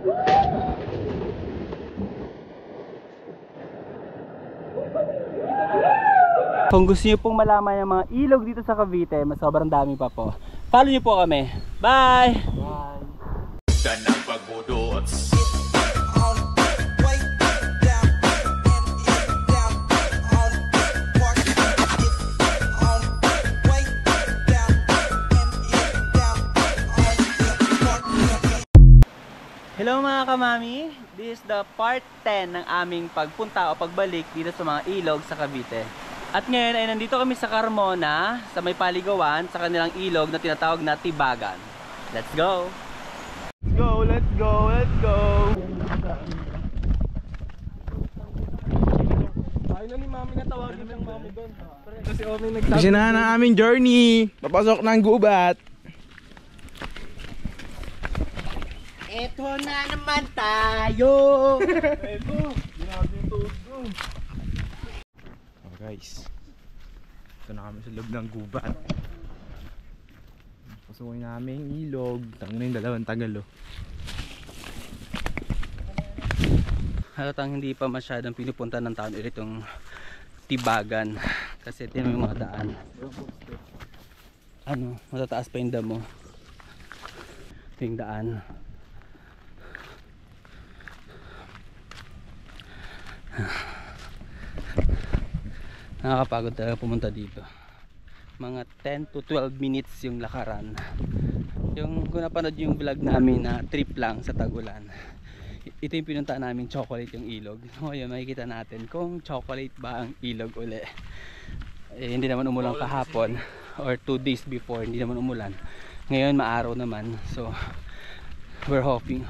Kung gusto niyo pong malaman yung mga ilog dito sa Cavite, mas sobrang dami pa po. Follow niyo po kami. Bye! Bye! Hello mga kamami! This is the part 10 ng aming pagpunta o pagbalik dito sa mga ilog sa Cavite. At ngayon ay nandito kami sa Carmona, sa may paligawan, sa kanilang ilog na tinatawag na Tibagan. Let's go! Let's go! Let's go! Let's go! Ayun na ni mami na tawagin ng mami doon. Kasi Omi nagsabi. Kasi na ang aming journey. Papasok ng gubat. Eto na naman tayo! Eto! Ginagawa yung tuhod ko. Guys, ito na kami sa loob ng gubat. Pasukin namin yung ilog. Tangin na yung dalawang tagalo. Halatang hindi pa masyadong pinupunta ng taon ulit itong Tibagan. Kasi ito yung mga daan. Ano, matataas pa yung damo. Ito yung daan. Nakakapagod talaga pumunta dito. Mga 10 to 12 minutes yung lakaran. Yung kung napanood yung vlog namin na trip lang sa tag-ulan, ito yung pinunta namin chocolate yung ilog. Ngayon makikita natin kung chocolate ba ang ilog uli. Hindi naman umulan kahapon or 2 days before, hindi naman umulan. Ngayon maaraw naman. So we're hoping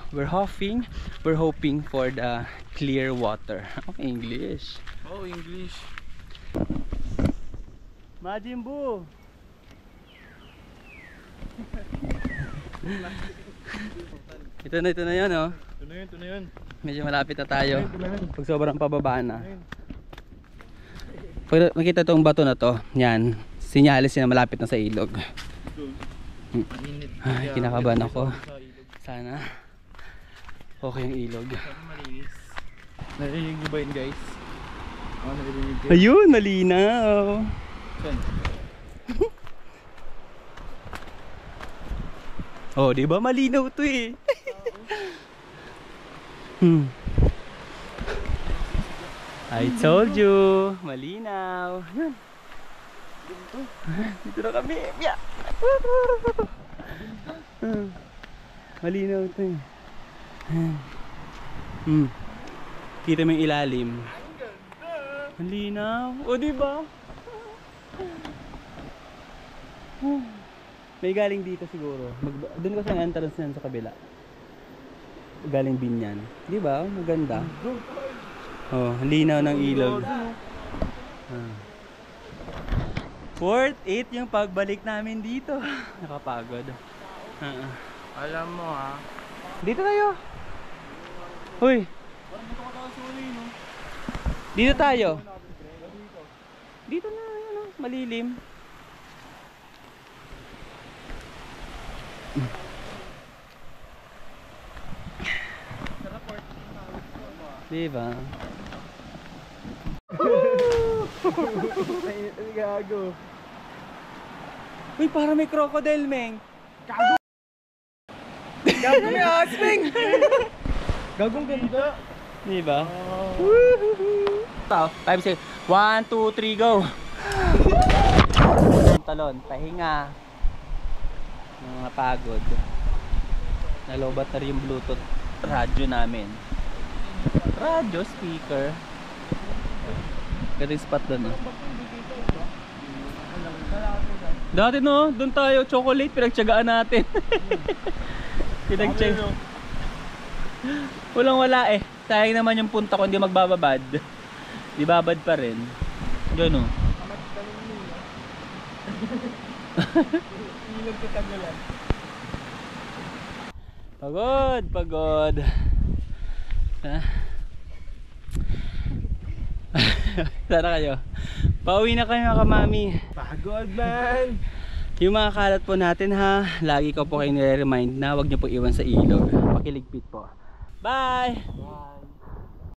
for the clear water. Okay, English. Oh, English. Majimbu. Ito na yun, oh. Ito na yun. Medyo malapit na tayo. Pag sobrang pababa na. Pag makita itong bato na to, yan, sinyalis na malapit na sa ilog. Ay, kinakabahan ako. Sana okay yung ilog. Narinig nyo ba yun, guys? Ayun, malinaw. Oh, di ba malinaw 'to eh. I told you, malinaw. Yun. Dito na kami. Yeah. Malinaw 'to eh. Kita mo yung ilalim. Malinaw. O diba? May galing dito siguro. Doon kasi ang entrance yan sa kabila. Galing Binyan. Diba? Maganda. Oh, linaw ng ilog. Worth it yung pagbalik namin dito. Nakapagod. Alam mo ha. Dito tayo. Hoy. Dito tayo. Dito na, yun, oh, malilim. Diba? Ay, gago. Uy, para may crocodile, Meng. Gago may asmeng. Gagong ganda. Diba? Woohoo! 5 seconds. 1, 2, 3, go! Talon, pahinga. Mga pagod. Nalobat na rin yung Bluetooth radyo namin. Radyo, speaker. Ganda yung spot doon, no? Dati, no? Doon tayo, chocolate, pinagtsagaan natin. Pinagtsagaan. Walang wala eh. Sayang naman yung punta ko, hindi magbababad. Di babad pa rin. Diyan, oh. Pagod. Sana kayo. Pauwi na kayo mga kamami. Pagod man. Yung mga kalat po natin ha, lagi ko po kayo nire-remind na huwag nyo po iwan sa ilog. Pakiligpit po. Bye!